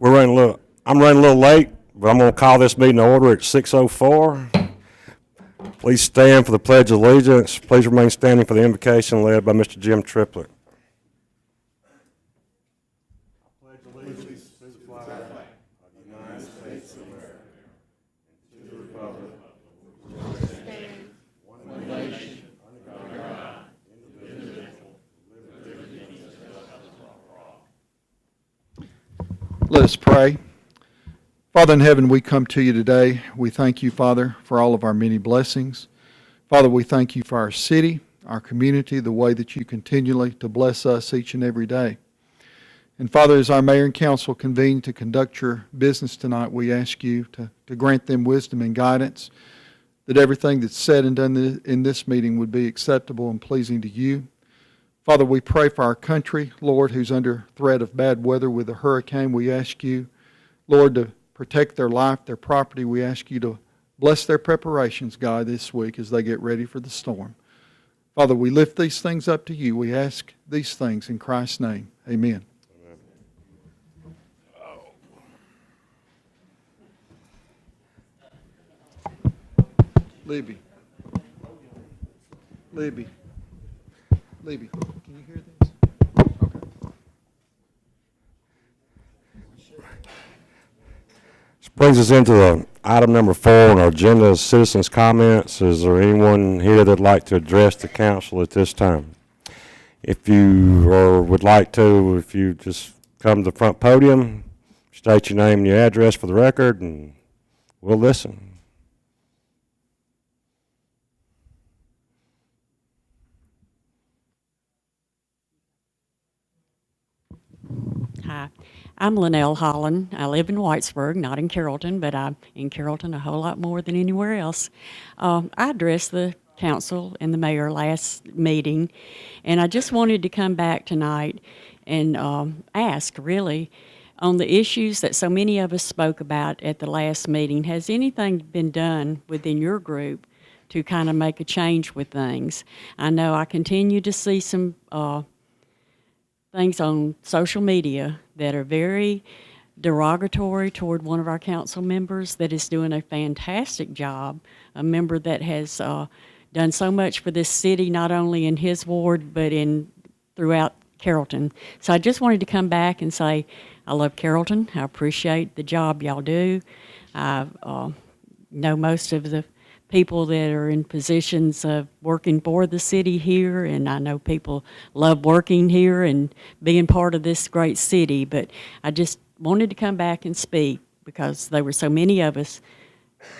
I'm running a little late, but I'm going to call this meeting to order at 6:04. Please stand for the Pledge of Allegiance. Please remain standing for the invocation led by Mr. Jim Triplett. Let us pray. Father in heaven, we come to you today. We thank you, Father, for all of our many blessings. Father, we thank you for our city, our community, the way that you continually to bless us each and every day. And Father, as our mayor and council convene to conduct your business tonight, we ask you to grant them wisdom and guidance, that everything that's said and done in this meeting would be acceptable and pleasing to you. Father, we pray for our country, Lord, who's under threat of bad weather with a hurricane. We ask you, Lord, to protect their life, their property. We ask you to bless their preparations, God, this week as they get ready for the storm. Father, we lift these things up to you. We ask these things in Christ's name. Amen. Libby, can you hear this? Okay. This brings us into item number 4 on our agenda, citizens' comments. Is there anyone here that'd like to address the council at this time? If you would like to, if you just come to the front podium, state your name and your address for the record, and we'll listen. Hi, I'm Linnell Holland. I live in Whitesburg, not in Carrollton, but I'm in Carrollton a whole lot more than anywhere else. I addressed the council and the mayor last meeting, and I just wanted to come back tonight and ask, really, on the issues that so many of us spoke about at the last meeting. Has anything been done within your group to kind of make a change with things? I know I continue to see some things on social media that are very derogatory toward one of our council members that is doing a fantastic job, a member that has done so much for this city, not only in his ward, but throughout Carrollton. So I just wanted to come back and say, I love Carrollton. I appreciate the job y'all do. I know most of the people that are in positions of working for the city here, and I know people love working here and being part of this great city, but I just wanted to come back and speak because there were so many of us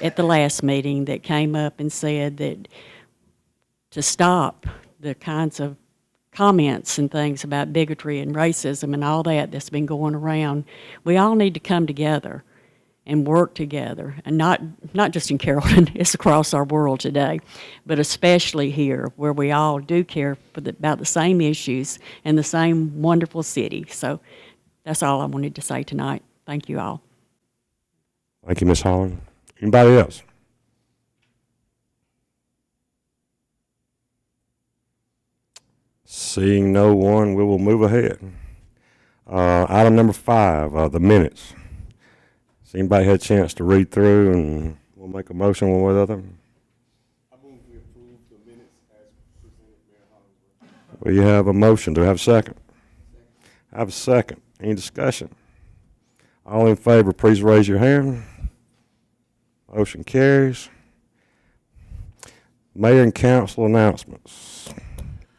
at the last meeting that came up and said that to stop the kinds of comments and things about bigotry and racism and all that that's been going around. We all need to come together and work together, and not just in Carrollton, it's across our world today, but especially here where we all do care about the same issues and the same wonderful city. So that's all I wanted to say tonight. Thank you all. Thank you, Ms. Holland. Anybody else? Seeing no one, we will move ahead. Item number 5, the minutes. Has anybody had a chance to read through, and we'll make a motion one way or the other? I move we approve the minutes as presented, Mayor Hollingsworth. We have a motion. Do I have a second? I have a second. Any discussion? All in favor, please raise your hand. Motion carries. Mayor and council announcements.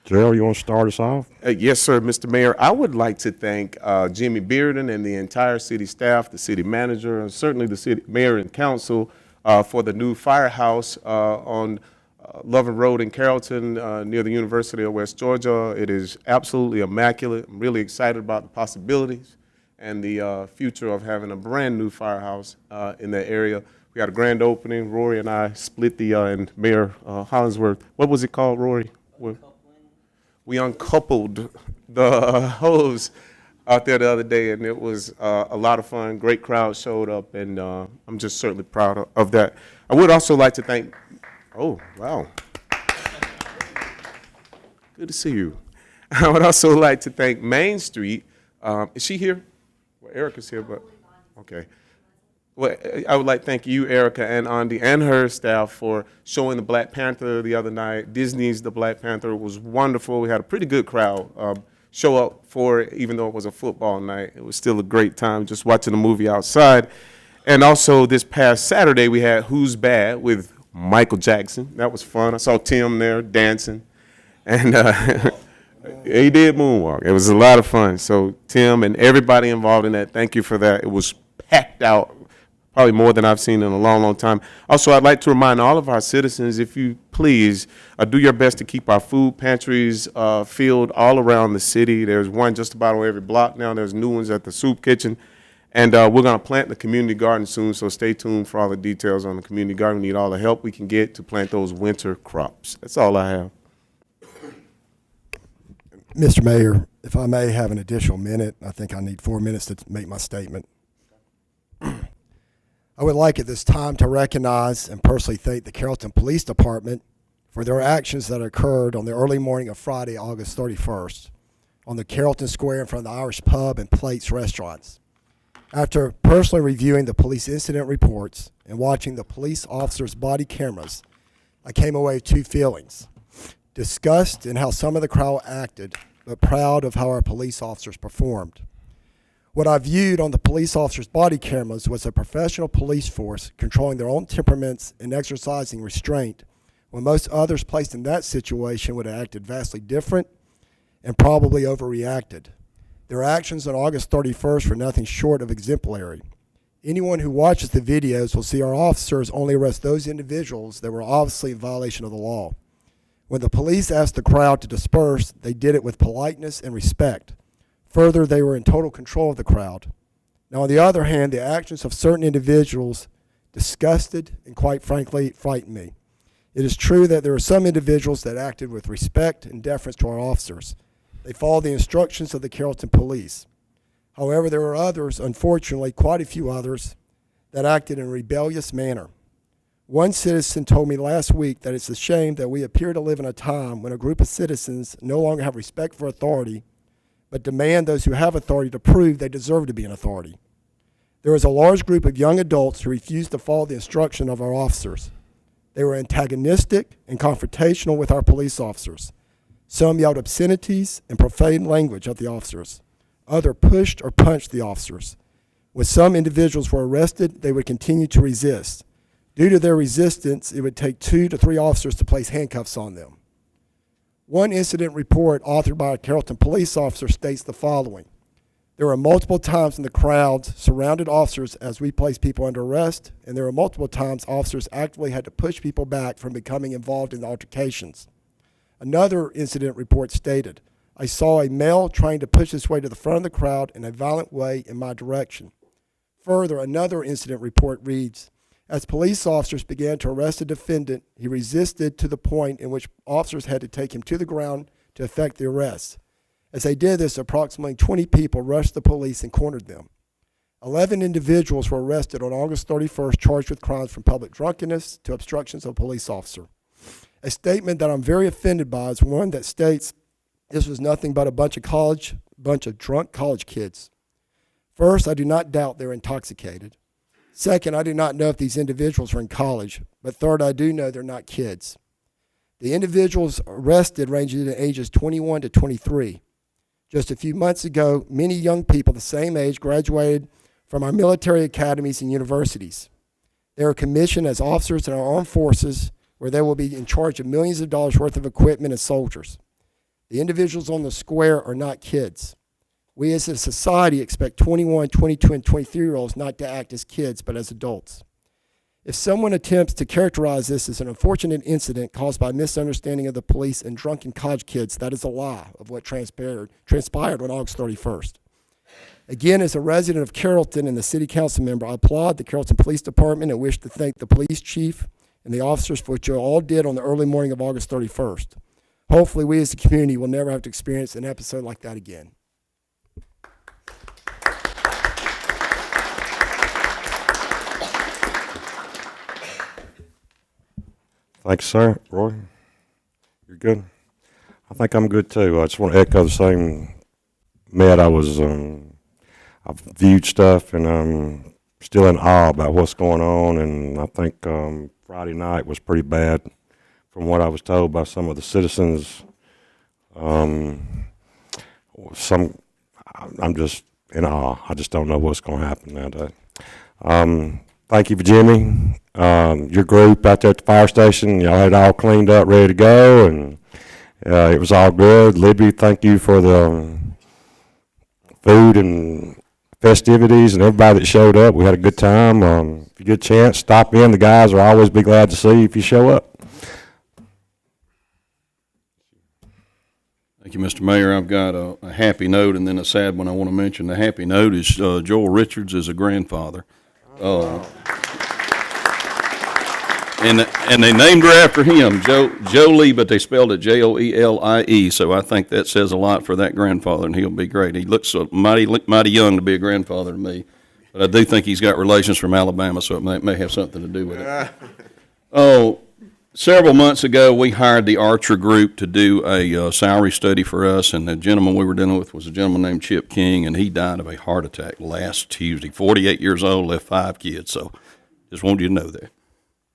Gerald, you want to start us off? Yes, sir, Mr. Mayor. I would like to thank Jimmy Bearden and the entire city staff, the city manager, and certainly the city mayor and council for the new firehouse on Loving Road in Carrollton near the University of West Georgia. It is absolutely immaculate. I'm really excited about the possibilities and the future of having a brand new firehouse in that area. We had a grand opening. Rory and I split and Mayor Hollingsworth. What was it called, Rory? We uncoupled the hose out there the other day, and it was a lot of fun. Great crowd showed up, and I'm just certainly proud of that. I would also like to thank, oh, wow. Good to see you. I would also like to thank Main Street. Is she here? Well, Erica's here, but Okay. Well, I would like to thank you, Erica, and Andy, and her staff for showing the Black Panther the other night. Disney's The Black Panther was wonderful. We had a pretty good crowd show up for it, even though it was a football night. It was still a great time just watching the movie outside. And also this past Saturday, we had Who's Bad with Michael Jackson. That was fun. I saw Tim there dancing. And he did moonwalk. It was a lot of fun. So Tim and everybody involved in that, thank you for that. It was packed out, probably more than I've seen in a long, long time. Also, I'd like to remind all of our citizens, if you please, do your best to keep our food pantries filled all around the city. There's one just about on every block now. There's new ones at the soup kitchen. And we're going to plant the community garden soon, so stay tuned for all the details on the community garden. We need all the help we can get to plant those winter crops. That's all I have. Mr. Mayor, if I may have an additional minute, I think I need 4 minutes to make my statement. I would like at this time to recognize and personally thank the Carrollton Police Department for their actions that occurred on the early morning of Friday, August 31st, on the Carrollton Square in front of the Irish Pub and Plates restaurants. After personally reviewing the police incident reports and watching the police officers' body cameras, I came away with two feelings: disgust in how some of the crowd acted, but proud of how our police officers performed. What I viewed on the police officers' body cameras was a professional police force controlling their own temperaments and exercising restraint, when most others placed in that situation would have acted vastly different and probably overreacted. Their actions on August 31st were nothing short of exemplary. Anyone who watches the videos will see our officers only arrest those individuals that were obviously in violation of the law. When the police asked the crowd to disperse, they did it with politeness and respect. Further, they were in total control of the crowd. Now, on the other hand, the actions of certain individuals disgusted and, quite frankly, frightened me. It is true that there are some individuals that acted with respect and deference to our officers. They followed the instructions of the Carrollton Police. However, there were others, unfortunately, quite a few others, that acted in a rebellious manner. One citizen told me last week that it's a shame that we appear to live in a time when a group of citizens no longer have respect for authority, but demand those who have authority to prove they deserve to be in authority. There is a large group of young adults who refuse to follow the instruction of our officers. They were antagonistic and confrontational with our police officers. Some yelled obscenities and profane language at the officers. Others pushed or punched the officers. When some individuals were arrested, they would continue to resist. Due to their resistance, it would take 2 to 3 officers to place handcuffs on them. One incident report authored by a Carrollton police officer states the following: there were multiple times when the crowds surrounded officers as we placed people under arrest, and there were multiple times officers actively had to push people back from becoming involved in the altercations. Another incident report stated, I saw a male trying to push his way to the front of the crowd in a violent way in my direction. Further, another incident report reads, as police officers began to arrest the defendant, he resisted to the point in which officers had to take him to the ground to effect the arrest. As they did this, approximately 20 people rushed the police and cornered them. 11 individuals were arrested on August 31st, charged with crimes from public drunkenness to obstructions of a police officer. A statement that I'm very offended by is one that states this was nothing but a bunch of drunk college kids. First, I do not doubt they're intoxicated. Second, I do not know if these individuals are in college. But third, I do know they're not kids. The individuals arrested ranged in ages 21 to 23. Just a few months ago, many young people the same age graduated from our military academies and universities. They are commissioned as officers in our armed forces, where they will be in charge of millions of dollars worth of equipment and soldiers. The individuals on the square are not kids. We as a society expect 21, 22, and 23-year-olds not to act as kids, but as adults. If someone attempts to characterize this as an unfortunate incident caused by misunderstanding of the police and drunken college kids, that is a lie of what transpired on August 31st. Again, as a resident of Carrollton and the city council member, I applaud the Carrollton Police Department and wish to thank the police chief and the officers for what you all did on the early morning of August 31st. Hopefully, we as a community will never have to experience an episode like that again. Thanks, sir. Roy, you're good? I think I'm good too. I just want to echo the same, Matt. I was I've viewed stuff, and I'm still in awe about what's going on, and I think Friday night was pretty bad from what I was told by some of the citizens. I'm just in awe. I just don't know what's going to happen nowadays. Thank you for Jimmy, your group out there at the fire station. Y'all had it all cleaned up, ready to go, and it was all good. Libby, thank you for the food and festivities and everybody that showed up. We had a good time. If you get a chance, stop in. The guys will always be glad to see you if you show up. Thank you, Mr. Mayor. I've got a happy note and then a sad one I want to mention. The happy note is Joel Richards is a grandfather. And they named her after him, Jolie, but they spelled it Joelie. So I think that says a lot for that grandfather, and he'll be great. He looks so mighty young to be a grandfather to me, but I do think he's got relations from Alabama, so it may have something to do with it. Several months ago, we hired the Archer Group to do a salary study for us, and the gentleman we were dealing with was a gentleman named Chip King, and he died of a heart attack last Tuesday. 48 years old, left 5 kids. So just wanted you to know that.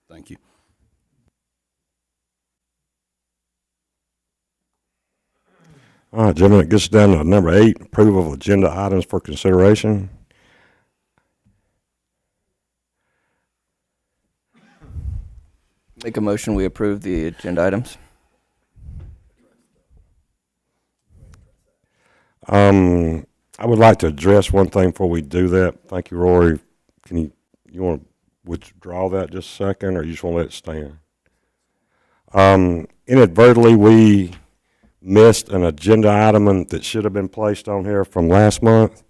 Thank you. All right, gentlemen, it gets down to number 8, approval of agenda items for consideration. Make a motion, we approve the agenda items. I would like to address one thing before we do that. Thank you, Rory. You want to withdraw that just a second, or you just want to let it stand? Inadvertently, we missed an agenda item that should have been placed on here from last month.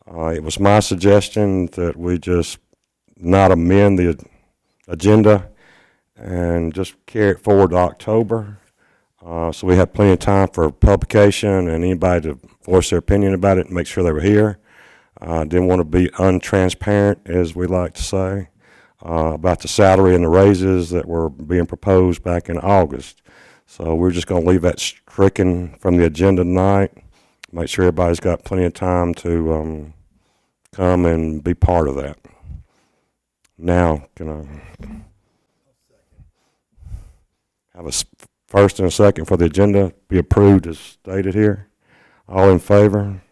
It was my suggestion that we just not amend the agenda and just carry it forward to October. So we had plenty of time for publication and anybody to voice their opinion about it and make sure they were here. Didn't want to be untransparent, as we like to say, about the salary and the raises that were being proposed back in August. So we're just going to leave that stricken from the agenda tonight. Make sure everybody's got plenty of time to come and be part of that. Now, can I have a first and a second for the agenda be approved as stated here? All in favor?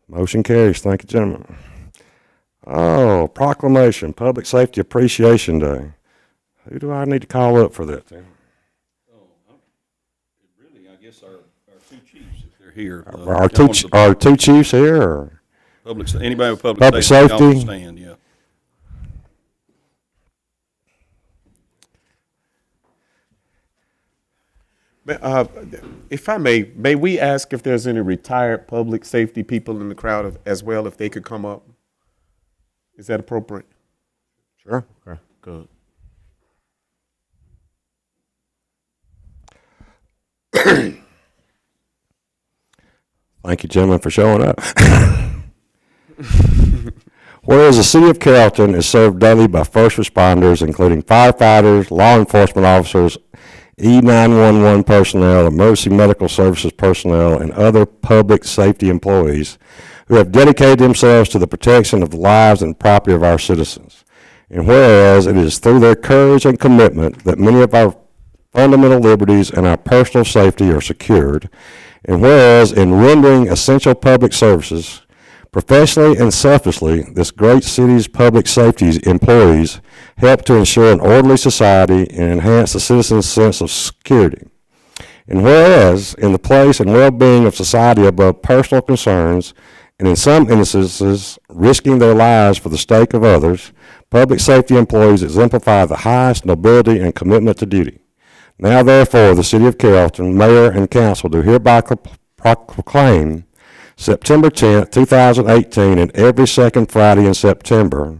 Motion carries. Thank you, gentlemen. Oh, proclamation, Public Safety Appreciation Day. Who do I need to call up for that then? Really, I guess our two chiefs, if they're here. Our two chiefs here, or? Anybody with Public safety. safety? Y'all stand, yeah. If I may we ask if there's any retired public safety people in the crowd as well, if they could come up? Is that appropriate? Sure. Okay, good. Thank you, gentlemen, for showing up. Whereas the city of Carrollton is served daily by first responders, including firefighters, law enforcement officers, E911 personnel, emergency medical services personnel, and other public safety employees who have dedicated themselves to the protection of the lives and property of our citizens. And whereas it is through their courage and commitment that many of our fundamental liberties and our personal safety are secured, and whereas in rendering essential public services, professionally and selflessly, this great city's public safety employees help to ensure an orderly society and enhance the citizens' sense of security. And whereas, in the place and well-being of society above personal concerns, and in some instances, risking their lives for the sake of others, public safety employees exemplify the highest nobility and commitment to duty. Now, therefore, the City of Carrollton, Mayor and Council do hereby proclaim September 10th, 2018, and every second Friday in September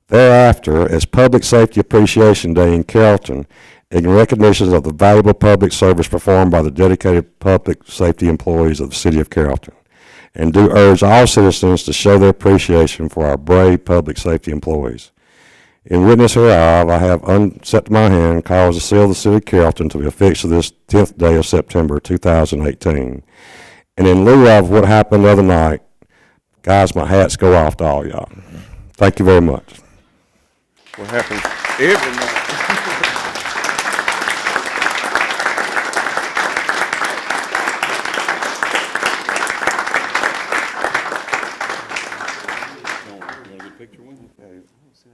thereafter as Public Safety Appreciation Day in Carrollton, in recognition of the valuable public service performed by the dedicated public safety employees of the City of Carrollton, and do urge all citizens to show their appreciation for our brave public safety employees. In witness hereof, I have unset my hand, caused the seal of the City of Carrollton to be affixed to this 10th day of September 2018. And in lieu of what happened the other night, guys, my hats go off to all y'all. Thank you very much. What happens every night.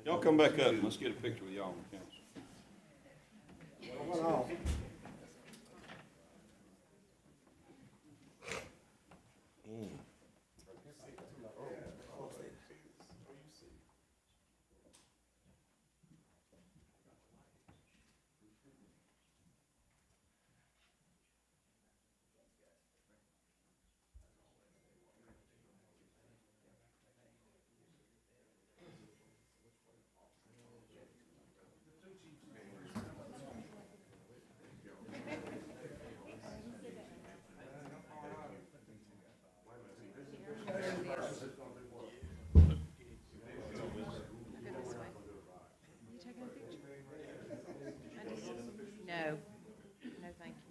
Y'all come back up and let's get a picture with y'all on the council. No, no, thank you.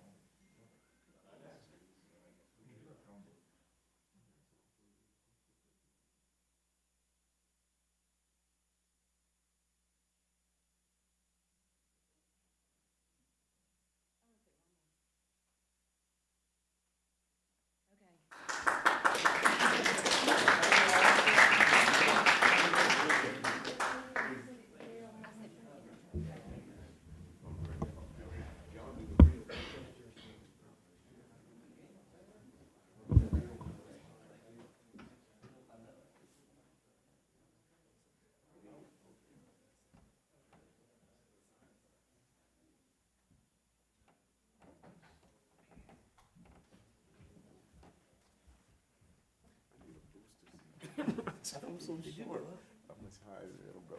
I'm so short. How much higher is it, bro?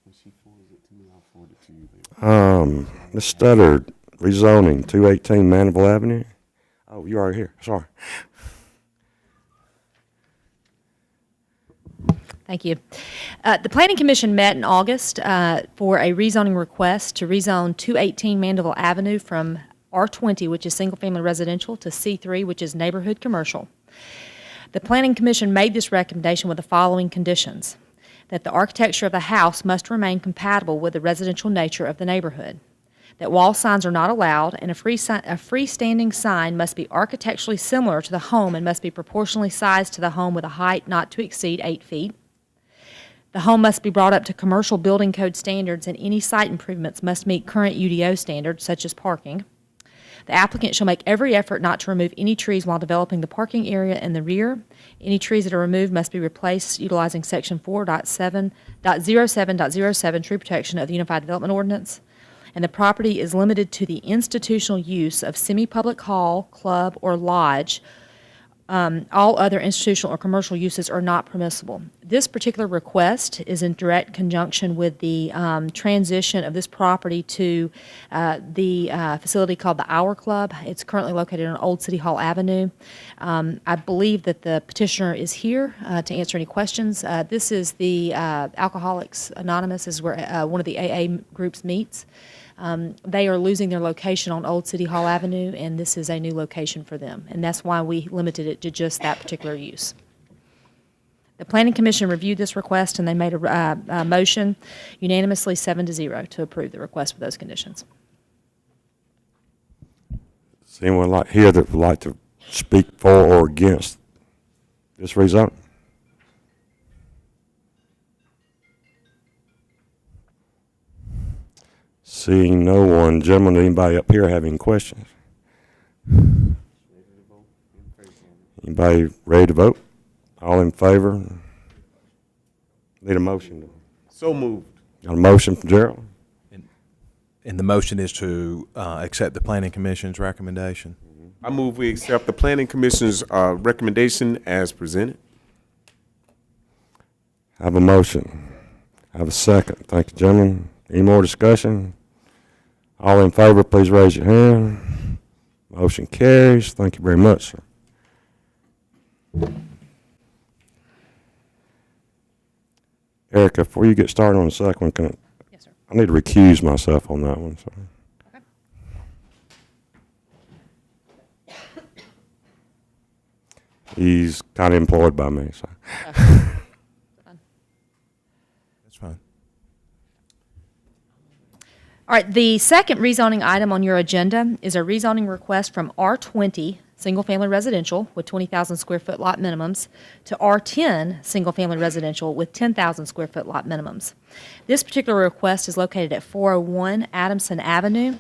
When she forwards it to me, I'll forward it to you later. Ms. Studdard, rezoning 218 Mandeville Avenue. Oh, you're already here. Sorry. Thank you. The Planning Commission met in August for a rezoning request to rezone 218 Mandeville Avenue from R20, which is single-family residential, to C3, which is neighborhood commercial. The Planning Commission made this recommendation with the following conditions: that the architecture of the house must remain compatible with the residential nature of the neighborhood, that wall signs are not allowed, and a freestanding sign must be architecturally similar to the home and must be proportionally sized to the home with a height not to exceed 8 feet. The home must be brought up to commercial building code standards, and any site improvements must meet current UDO standards, such as parking. The applicant shall make every effort not to remove any trees while developing the parking area in the rear. Any trees that are removed must be replaced utilizing Section 4.07.07 tree protection of the Unified Development Ordinance. And the property is limited to the institutional use of semi-public hall, club, or lodge. All other institutional or commercial uses are not permissible. This particular request is in direct conjunction with the transition of this property to the facility called the Hour Club. It's currently located on Old City Hall Avenue. I believe that the petitioner is here to answer any questions. This is the Alcoholics Anonymous, is where one of the AA groups meets. They are losing their location on Old City Hall Avenue, and this is a new location for them, and that's why we limited it to just that particular use. The Planning Commission reviewed this request, and they made a motion unanimously 7-0 to approve the request with those conditions. Is anyone here that would like to speak for or against this rezoning? Seeing no one, gentlemen, anybody up here have any questions? Anybody ready to vote? All in favor? Need a motion. So moved. Got a motion from Gerald? And the motion is to accept the Planning Commission's recommendation. I move we accept the Planning Commission's recommendation as presented. I have a motion. I have a second. Thank you, gentlemen. Any more discussion? All in favor, please raise your hand. Motion carries. Thank you very much, sir. Erica, before you get started on the second one, Yes, sir. I need to recuse myself on that one, so. Okay. He's kind of employed by me, so. That's fine. All right, the second rezoning item on your agenda is a rezoning request from R20, single-family residential with 20,000 square foot lot minimums, to R10, single-family residential with 10,000 square foot lot minimums. This particular request is located at 401 Adamson Avenue.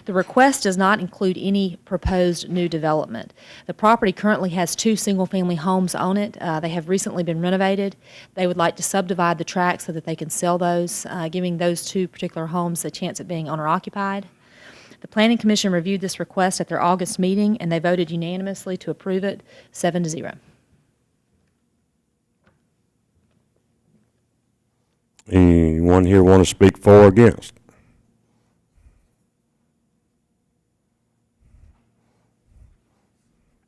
The request does not include any proposed new development. The property currently has 2 single-family homes on it. They have recently been renovated. They would like to subdivide the tract so that they can sell those, giving those 2 particular homes a chance at being owner-occupied. The Planning Commission reviewed this request at their August meeting, and they voted unanimously to approve it, 7-0. Anyone here want to speak for or against?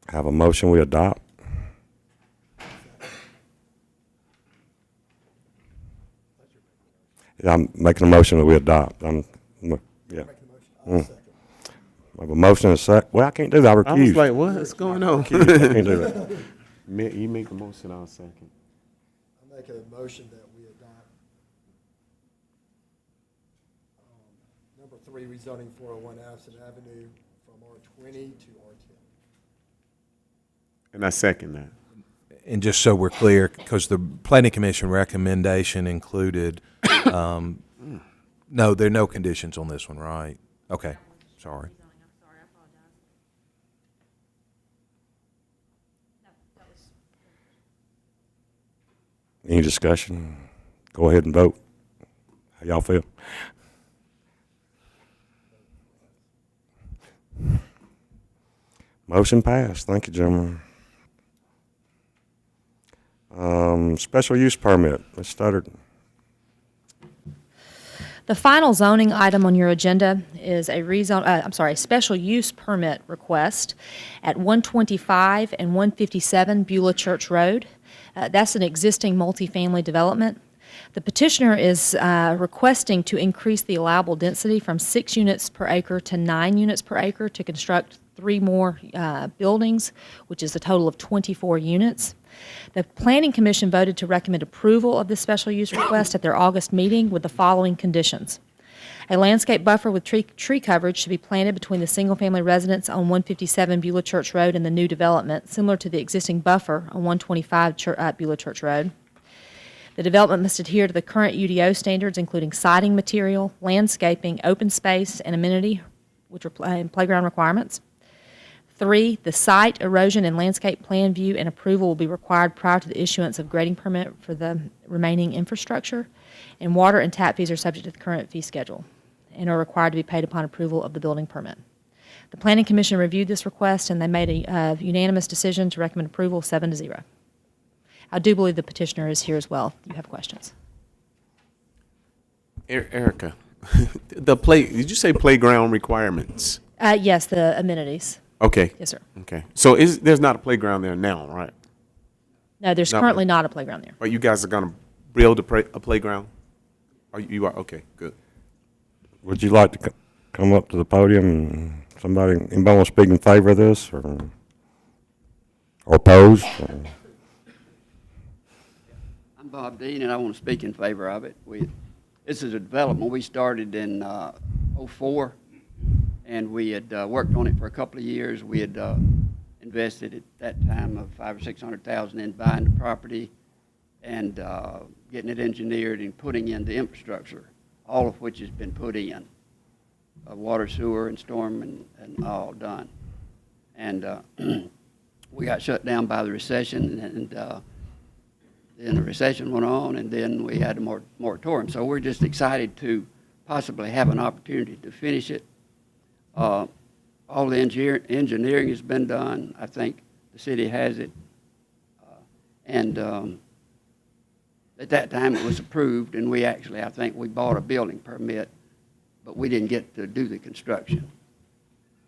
Have a motion we adopt. I'm making a motion that we adopt. Yeah. I have a motion and a sec. Well, I can't do that. I I was recuse. like, what's going on? I can't do that. You make the motion, I'll second. I make a motion that we adopt number 3, rezoning 401 Addison Avenue from R20 to R10. And I second that. And just so we're clear, because the planning commission recommendation included, no, there are no conditions on this one, right? Okay, sorry. Any discussion? Go ahead and vote. How y'all feel? Motion passed. Thank you, gentlemen. Special use permit. Let's start it. The final zoning item on your agenda is a special use permit request at 125 and 157 Beulah Church Road. That's an existing multifamily development. The petitioner is requesting to increase the allowable density from 6 units per acre to 9 units per acre to construct 3 more buildings, which is a total of 24 units. The Planning Commission voted to recommend approval of this special use request at their August meeting with the following conditions. A landscape buffer with tree coverage should be planted between the single-family residence on 157 Beulah Church Road and the new development, similar to the existing buffer on 125 Beulah Church Road. The development must adhere to the current UDO standards, including siding material, landscaping, open space, and amenity, which are playground requirements. 3, the site, erosion, and landscape plan view and approval will be required prior to the issuance of grading permit for the remaining infrastructure. And water and tap fees are subject to the current fee schedule and are required to be paid upon approval of the building permit. The Planning Commission reviewed this request, and they made a unanimous decision to recommend approval, 7-0. I do believe the petitioner is here as well, if you have questions. Erica, did you say playground requirements? Yes, the amenities. Okay. Yes, sir. Okay. So there's not a playground there now, right? No, there's currently not a playground there. But you guys are gonna build a playground? You are, okay, good. Would you like to come up to the podium and anybody want to speak in favor of this or oppose? I'm Bob Dean, and I want to speak in favor of it. This is a development we started in '04, and we had worked on it for a couple of years. We had invested at that time of $500,000 or $600,000 in buying the property and getting it engineered and putting in the infrastructure, all of which has been put in, water, sewer, and storm, and all done. And we got shut down by the recession, and then the recession went on, and then we had a moratorium. So we're just excited to possibly have an opportunity to finish it. All the engineering has been done. I think the city has it. And at that time it was approved, and we actually, I think we bought a building permit, but we didn't get to do the construction.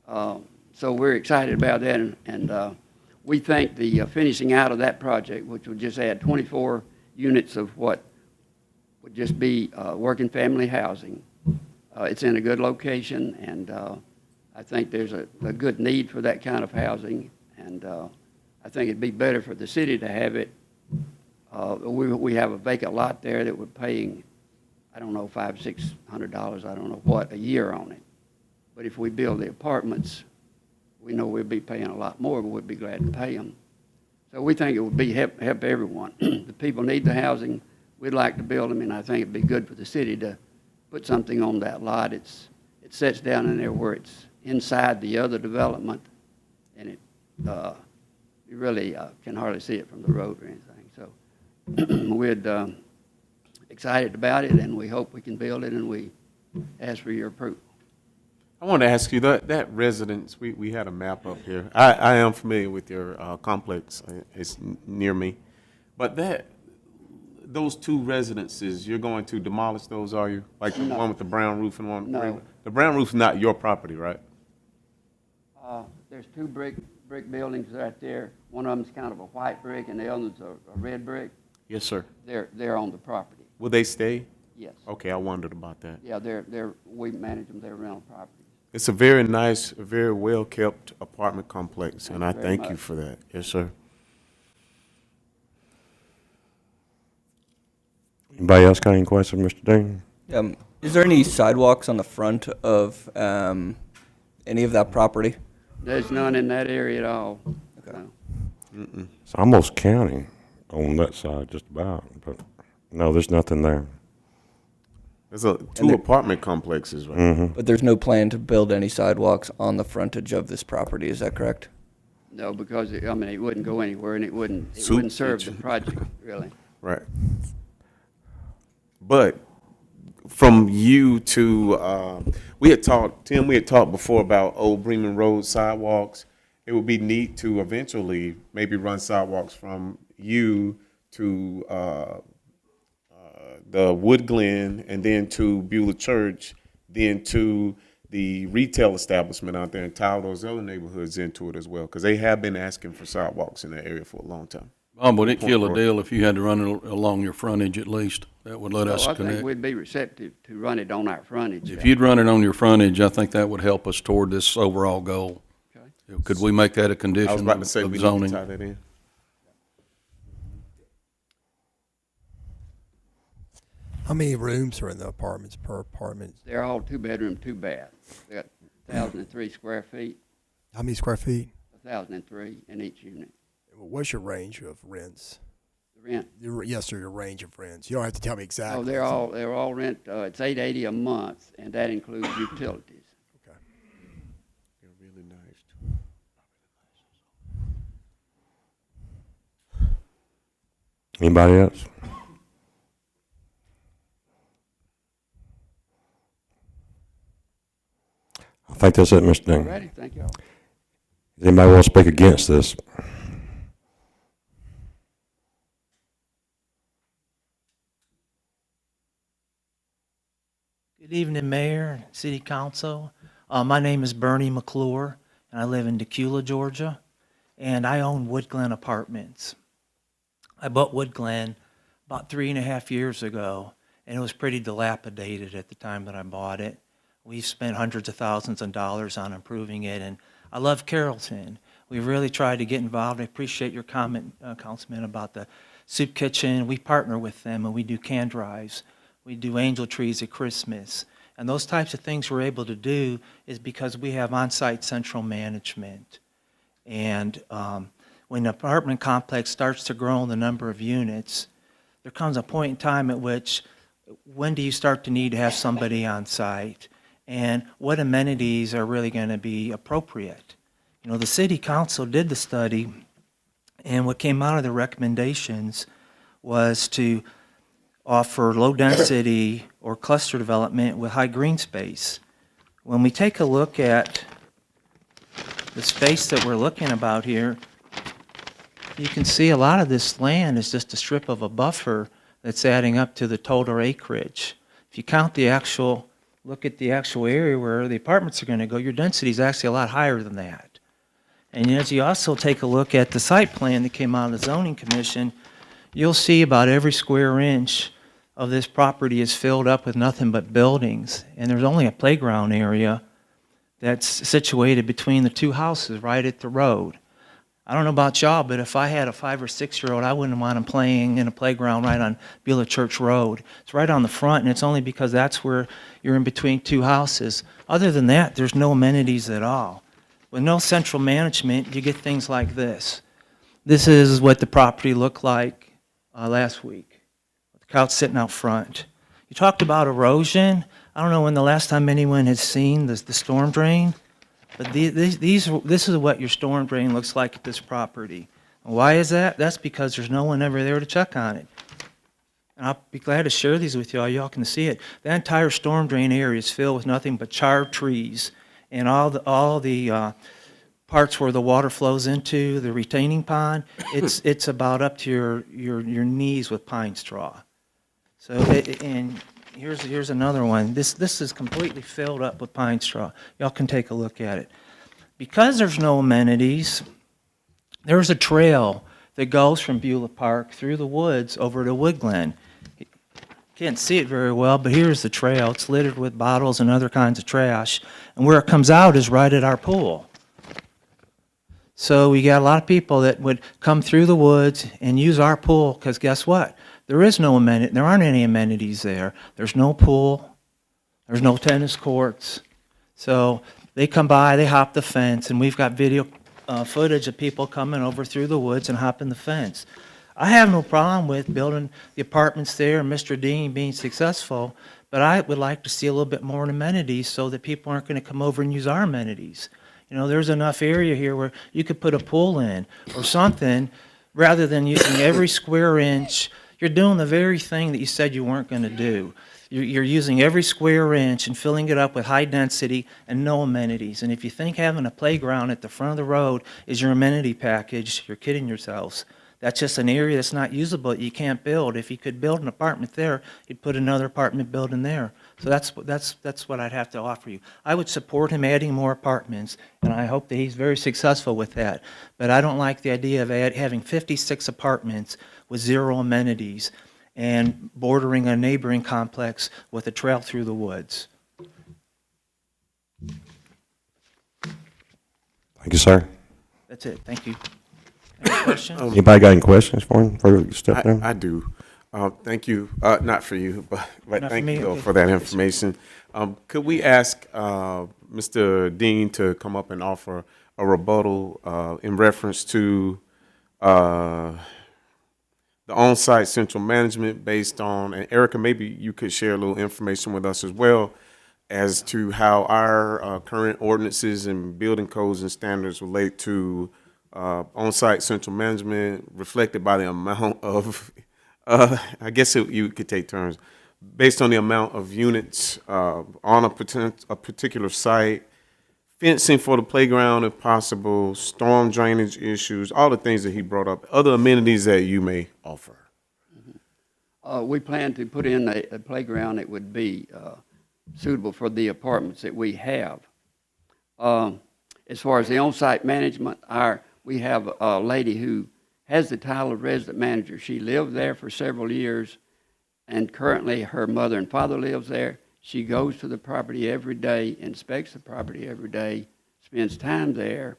So we're excited about that, and we think the finishing out of that project, which would just add 24 units of what would just be working family housing. It's in a good location, and I think there's a good need for that kind of housing, and I think it'd be better for the city to have it. We have a vacant lot there that we're paying, I don't know, $500-600, I don't know what, a year on it. But if we build the apartments, we know we'll be paying a lot more, but we'd be glad to pay them. So we think it would be help everyone. The people need the housing. We'd like to build them, and I think it'd be good for the city to put something on that lot. It sits down in there where it's inside the other development, and you really can hardly see it from the road or anything. So we're excited about it, and we hope we can build it, and we ask for your approval. I want to ask you, that residence, we had a map up here. I am familiar with your complex. It's near me. But those two residences, you're going to demolish those, are you? Like the one with the brown roof and one? No. The brown roof is not your property, right? There's two brick buildings right there. One of them's kind of a white brick, and the other's a red brick. Yes, sir. They're on the property. Will they stay? Yes. Okay, I wondered about that. Yeah, we manage them. They're rental properties. It's a very nice, very well-kept apartment complex, and I Thank you very thank you much. for that. Yes, sir. Anybody else got any questions, Mr. Dean? Is there any sidewalks on the front of any of that property? There's none in that area at all. Okay. No. It's almost county on that side, just about, but no, there's nothing there. There's two apartment complexes, right? Mm-hmm. But there's no plan to build any sidewalks on the frontage of this property, is that correct? No, because it wouldn't go anywhere, and it wouldn't Suit serve each- the project, really. Right. But from you to, we had talked before about Old Bremen Road sidewalks. It would be neat to eventually maybe run sidewalks from you to the Wood Glen, and then to Beulah Church, then to the retail establishment out there, and tie those other neighborhoods into it as well, because they have been asking for sidewalks in that area for a long time. Would it kill a deal if you had to run it along your frontage at least? That would let us So I think connect. we'd be receptive to run it on our frontage. If you'd run it on your frontage, I think that would help us toward this overall goal. Okay. Could we make that a I condition was about to say, of we need to zoning? tie that in. How many rooms are in the apartments per apartment? They're all 2-bedroom, 2-bath. They got 1,003 square feet, How many square feet? 1,003 in each unit. What's your range of rents? The rent, Yes, sir, your range of rents. You don't have to tell me exactly. oh, they're all rent, it's $880 a month, and that includes utilities. Okay. They're really nice, too. Anybody else? I think that's it, Mr. Dean. Ready? Thank you all. Does anybody want to speak against this? Good evening, Mayor and City Council. My name is Bernie McClure, and I live in Decula, Georgia, and I own Wood Glen Apartments. I bought Wood Glen about 3.5 years ago, and it was pretty dilapidated at the time that I bought it. We've spent hundreds of thousands of dollars on improving it, and I love Carrollton. We've really tried to get involved. I appreciate your comment, Councilman, about the soup kitchen. We partner with them, and we do can drives. We do angel trees at Christmas. And those types of things we're able to do is because we have on-site central management. And when the apartment complex starts to grow in the number of units, there comes a point in time at which, when do you start to need to have somebody on site? And what amenities are really going to be appropriate? You know, the city council did the study, and what came out of the recommendations was to offer low-density or cluster development with high green space. When we take a look at the space that we're looking about here, you can see a lot of this land is just a strip of a buffer that's adding up to the total acreage. If you count the actual, look at the actual area where the apartments are going to go, your density is actually a lot higher than that. And as you also take a look at the site plan that came out of the zoning commission, you'll see about every square inch of this property is filled up with nothing but buildings, and there's only a playground area that's situated between the two houses right at the road. I don't know about y'all, but if I had a 5 or 6-year-old, I wouldn't want him playing in a playground right on Beulah Church Road. It's right on the front, and it's only because that's where you're in between two houses. Other than that, there's no amenities at all. With no central management, you get things like this. This is what the property looked like last week. The couch sitting out front. You talked about erosion. I don't know when the last time anyone has seen the storm drain, but this is what your storm drain looks like at this property. And why is that? That's because there's no one ever there to check on it. And I'll be glad to share these with y'all. Y'all can see it. That entire storm drain area is filled with nothing but charred trees, and all the parts where the water flows into the retaining pond, it's about up to your knees with pine straw. So and here's another one. This is completely filled up with pine straw. Y'all can take a look at it. Because there's no amenities, there's a trail that goes from Beulah Park through the woods over to Woodglen. Can't see it very well, but here's the trail. It's littered with bottles and other kinds of trash, and where it comes out is right at our pool. So we got a lot of people that would come through the woods and use our pool, because guess what? There aren't any amenities there. There's no pool. There's no tennis courts. So they come by, they hop the fence, and we've got video footage of people coming over through the woods and hopping the fence. I have no problem with building the apartments there and Mr. Dean being successful, but I would like to see a little bit more amenities so that people aren't going to come over and use our amenities. You know, there's enough area here where you could put a pool in or something rather than using every square inch. You're doing the very thing that you said you weren't going to do. You're using every square inch and filling it up with high density and no amenities. And if you think having a playground at the front of the road is your amenity package, you're kidding yourselves. That's just an area that's not usable that you can't build. If you could build an apartment there, you'd put another apartment building there. So that's what I'd have to offer you. I would support him adding more apartments, and I hope that he's very successful with that. But I don't like the idea of having 56 apartments with zero amenities and bordering a neighboring complex with a trail through the woods. Thank you, sir. That's it. Thank you. Any questions? Anybody got any questions for him before we step down? I do. Thank you. Not for you, but Not thank for me? you though Okay. for that information. Could we ask Mr. Dean to come up and offer a rebuttal in reference to the on-site central management based on, and Erica, maybe you could share a little information with us as well as to how our current ordinances and building codes and standards relate to on-site central management reflected by the amount of, I guess you could take turns, based on the amount of units on a particular site, fencing for the playground if possible, storm drainage issues, all the things that he brought up, other amenities that you may offer. We plan to put in a playground that would be suitable for the apartments that we have. As far as the on-site management, we have a lady who has the title of resident manager. She lived there for several years, and currently her mother and father lives there. She goes to the property every day, inspects the property every day, spends time there,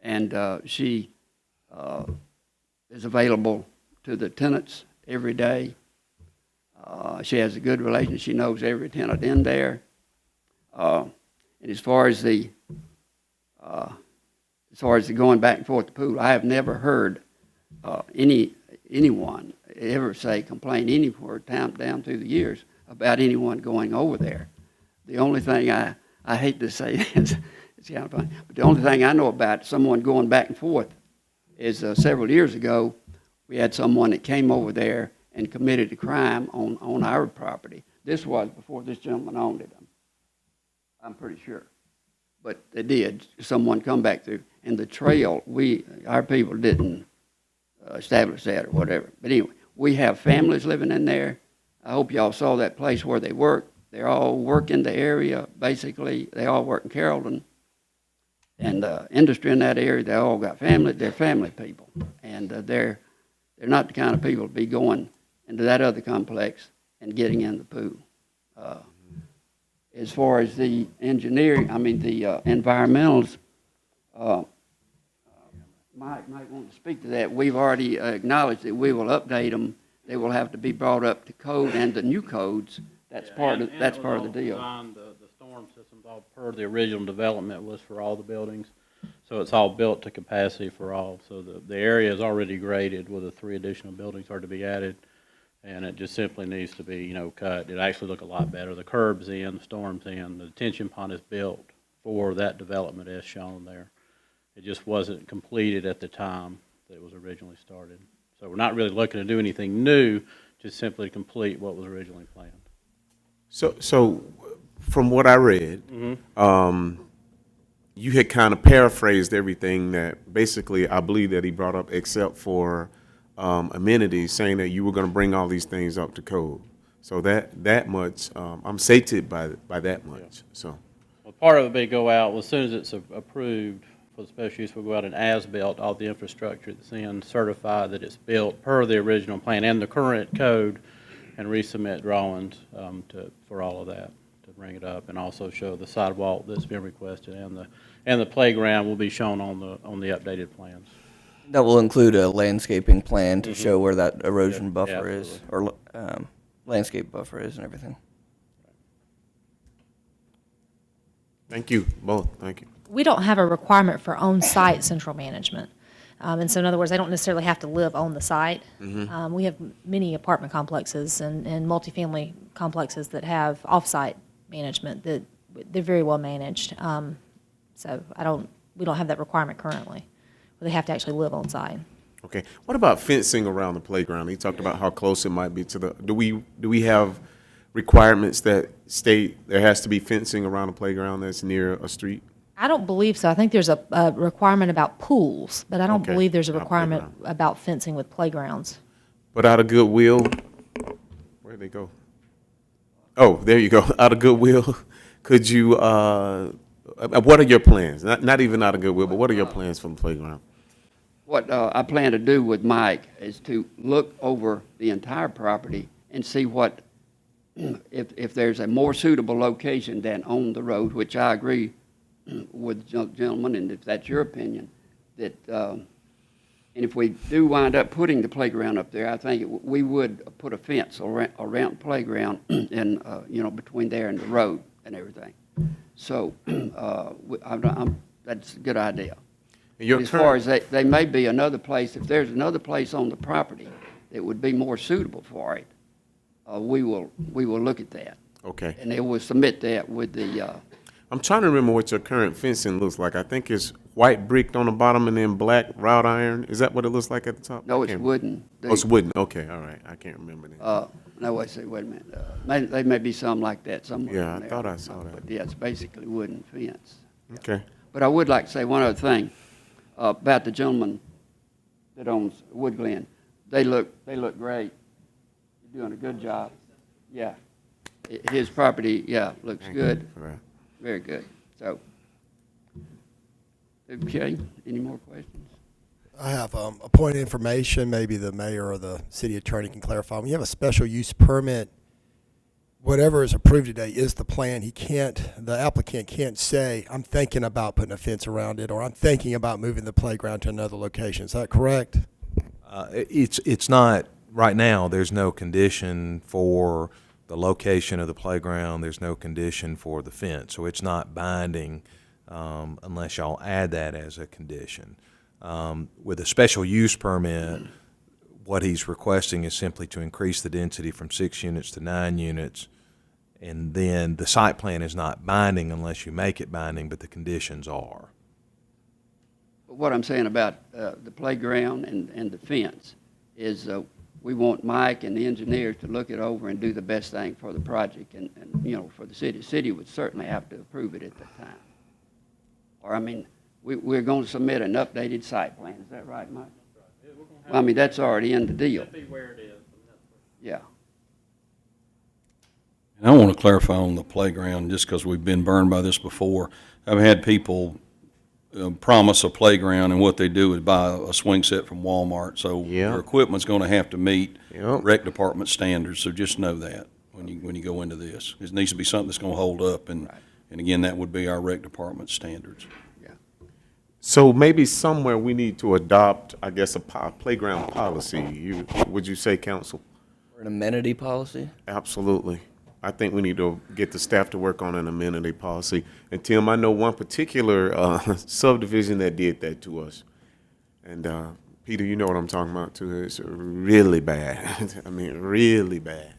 and she is available to the tenants every day. She has a good relationship. She knows every tenant in there. And as far as the going back and forth the pool, I have never heard anyone ever complain anywhere down through the years about anyone going over there. The only thing I hate to say is, it's kind of funny, but the only thing I know about someone going back and forth is several years ago, we had someone that came over there and committed a crime on our property. This was before this gentleman owned it, I'm pretty sure. But they did, someone come back through. And the trail, our people didn't establish that or whatever. But anyway, we have families living in there. I hope y'all saw that place where they work. They all work in the area, basically. They all work in Carrollton. And industry in that area, they all got family. They're family people. And they're not the kind of people to be going into that other complex and getting in the pool. As far as the engineering, the environmentals, Mike might want to speak to that. We've already acknowledged that we will update them. They will have to be brought up to code and the new codes. That's part of the deal. The storm systems, all per the original development, was for all the buildings. So it's all built to capacity for all. So the area is already graded with the 3 additional buildings are to be added. And it just simply needs to be, cut. It actually look a lot better. The curb's in, the storm's in, the detention pond is built for that development as shown there. It just wasn't completed at the time that it was originally started. So we're not really looking to do anything new, just simply complete what was originally planned. So from what I read, you had kind of paraphrased everything that basically I believe that he brought up, except for amenities, saying that you were going to bring all these things up to code. So that much, I'm sated by that much. Yeah. So, well, part of it may go out, well, as soon as it's approved for the special use, we'll go out and as-built all the infrastructure that's in, certify that it's built per the original plan and the current code, and resubmit drawings for all of that to bring it up, and also show the sidewalk that's been requested, and the playground will be shown on the updated plans. That will include a landscaping plan to show where that erosion buffer is, or landscape buffer is and everything. thank you both. Thank you. We don't have a requirement for on-site central management. And so in other words, they don't necessarily have to live on the site. We have many apartment complexes and multifamily complexes that have off-site management that they're very well managed. So we don't have that requirement currently, where they have to actually live on site. Okay. What about fencing around the playground? He talked about how close it might be to the. Do we have requirements that state there has to be fencing around a playground that's near a street? I don't believe so. I think there's a requirement about pools, but I don't Okay. believe there's a Not requirement playground. about fencing with playgrounds. But out of goodwill, where'd they go? Oh, there you go. Out of goodwill, could you? What are your plans? Not even out of goodwill, but what are your plans for the playground? What I plan to do with Mike is to look over the entire property and see what, if there's a more suitable location than on the road, which I agree with the gentleman, and if that's your opinion, that, and if we do wind up putting the playground up there, I think we would put a fence around the playground and, between there and the road and everything. So that's a good idea. As far as they may be another place, if there's another place on the property that would be more suitable for it, we will look at that. Okay. And they will submit that with the, I'm trying to remember what your current fencing looks like. I think it's white bricked on the bottom and then black wrought iron. Is that what it looks like at the top? no, it's wooden. Oh, it's wooden. Okay, all right. I can't remember that. No, wait a minute. There may be some like that somewhere. Yeah, in I there. thought I saw that. But yeah, it's basically wooden fence. Okay. But I would like to say one other thing about the gentleman that owns Wood Glen. They look great. You're doing a good job. Yeah. His property, looks Thank you good. for that. Very good. So, okay, any more questions? I have a point of information, maybe the mayor or the city attorney can clarify. When you have a special use permit, whatever is approved today is the plan. The applicant can't say, I'm thinking about putting a fence around it, or I'm thinking about moving the playground to another location. Is that correct? It's not, right now, there's no condition for the location of the playground, there's no condition for the fence, so it's not binding unless y'all add that as a condition. With a special use permit, what he's requesting is simply to increase the density from 6 units to 9 units, and then the site plan is not binding unless you make it binding, but the conditions are. But what I'm saying about the playground and the fence is we want Mike and the engineers to look it over and do the best thing for the project and for the city. The city would certainly have to approve it at that time. Or, we're going to submit an updated site plan. Is that right, Mike? Well, that's already in the deal. Yeah. And I want to clarify on the playground, just because we've been burned by this before. I've had people promise a playground, and what they do is buy a swing set from Walmart. So Yeah. your equipment's going to have to meet Yep. rec department standards. So just know that when you go into this, it needs to be something that's going to hold up, and again, that would be our rec department standards. So maybe somewhere we need to adopt, I guess, a playground policy. Would you say, council? Or an amenity policy? Absolutely. I think we need to get the staff to work on an amenity policy. And Tim, I know one particular subdivision that did that to us. And Peter, you know what I'm talking about too. It's really bad. I mean, really bad.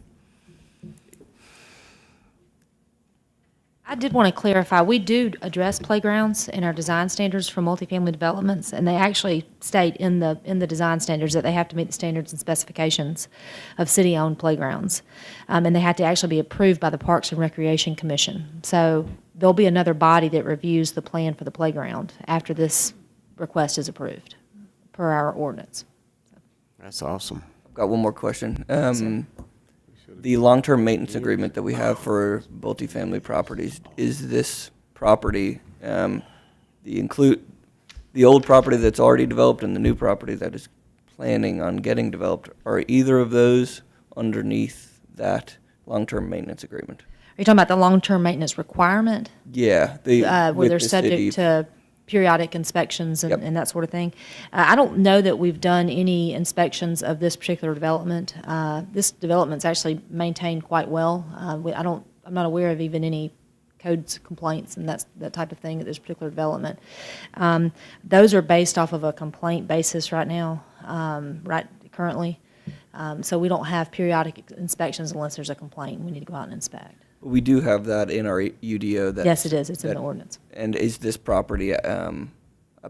I did want to clarify, we do address playgrounds in our design standards for multifamily developments, and they actually state in the design standards that they have to meet the standards and specifications of city-owned playgrounds. And they have to actually be approved by the Parks and Recreation Commission. So there'll be another body that reviews the plan for the playground after this request is approved, per our ordinance. That's awesome. I've got one more question. The long-term maintenance agreement that we have for multifamily properties, is this property, the old property that's already developed and the new property that is planning on getting developed, are either of those underneath that long-term maintenance agreement? Are you talking about the long-term maintenance requirement? Yeah. Where with they're the city. subject to periodic inspections Yep. and that sort of thing. I don't know that we've done any inspections of this particular development. This development's actually maintained quite well. I'm not aware of even any codes complaints and that type of thing at this particular development. Those are based off of a complaint basis right now, right currently. So we don't have periodic inspections unless there's a complaint. We need to go out and inspect. We do have that in our UDO. Yes, it is. It's in the ordinance. And is this property a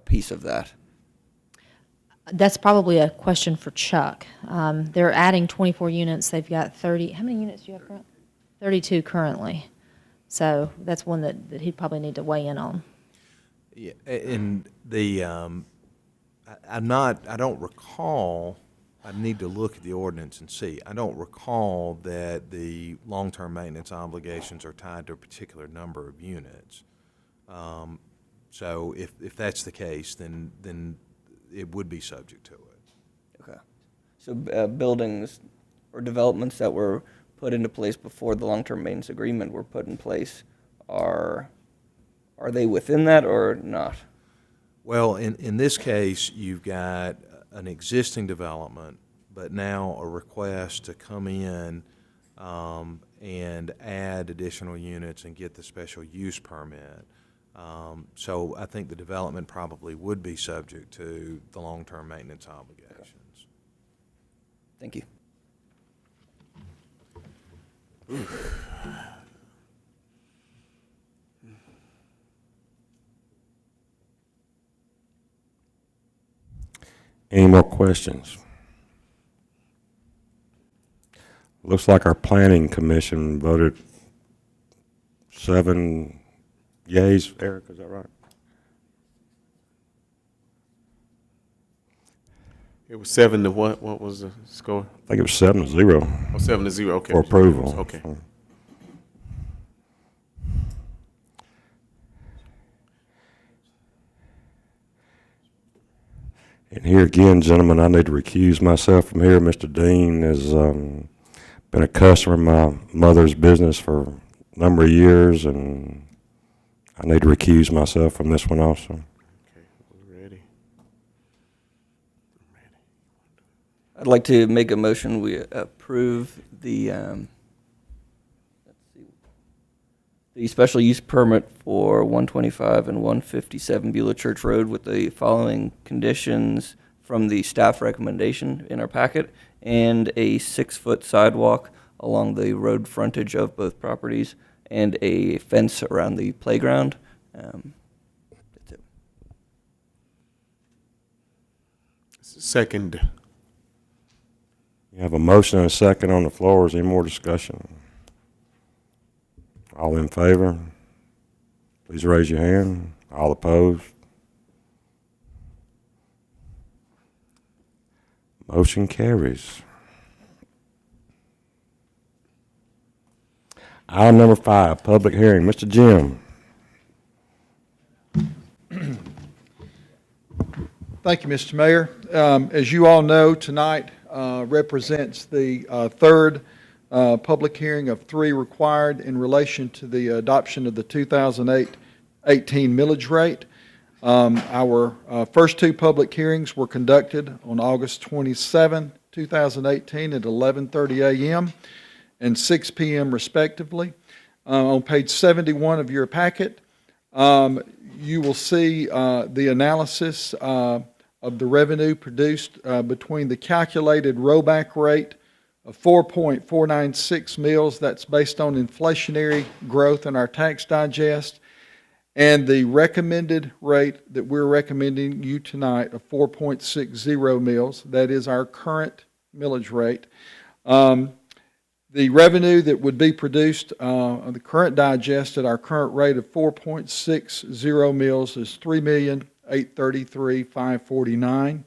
piece of that? That's probably a question for Chuck. They're adding 24 units. They've got 30. How many units do you have currently? 32 currently. So that's one that he'd probably need to weigh in on. Yeah, and the, I don't recall, I need to look at the ordinance and see. I don't recall that the long-term maintenance obligations are tied to a particular number of units. So if that's the case, then it would be subject to it. Okay. So buildings or developments that were put into place before the long-term maintenance agreement were put in place, are they within that or not? Well, in this case, you've got an existing development, but now a request to come in and add additional units and get the special use permit. So I think the development probably would be subject to the long-term maintenance obligations. Thank you. Any more questions? Looks like our planning commission voted 7 yeas. Eric, is that right? It was 7 to what? What was the score? I think it was 7-0 Oh, 7-0. Okay. for approval. Okay. And here again, gentlemen, I need to recuse myself from here. Mr. Dean has been a customer of my mother's business for a number of years, and I need to recuse myself from this one also. Okay, we're ready. I'd like to make a motion, we approve the special use permit for 125 and 157 Beulah Church Road with the following conditions from the staff recommendation in our packet, and a 6-foot sidewalk along the road frontage of both properties, and a fence around the playground. That's it. Second. You have a motion and a second on the floor. Is there any more discussion? All in favor? Please raise your hand. All opposed? Motion carries. Item number 5, public hearing. Mr. Jim. Thank you, Mr. Mayor. As you all know, tonight represents the third public hearing of three required in relation to the adoption of the 2018 millage rate. Our first two public hearings were conducted on August 27, 2018 at 11:30 a.m. and 6 p.m. respectively. On page 71 of your packet, you will see the analysis of the revenue produced between the calculated rollback rate of 4.496 mils, that's based on inflationary growth in our tax digest, and the recommended rate that we're recommending you tonight of 4.60 mils, that is our current millage rate. The revenue that would be produced on the current digest at our current rate of 4.60 mils is $3,833,549.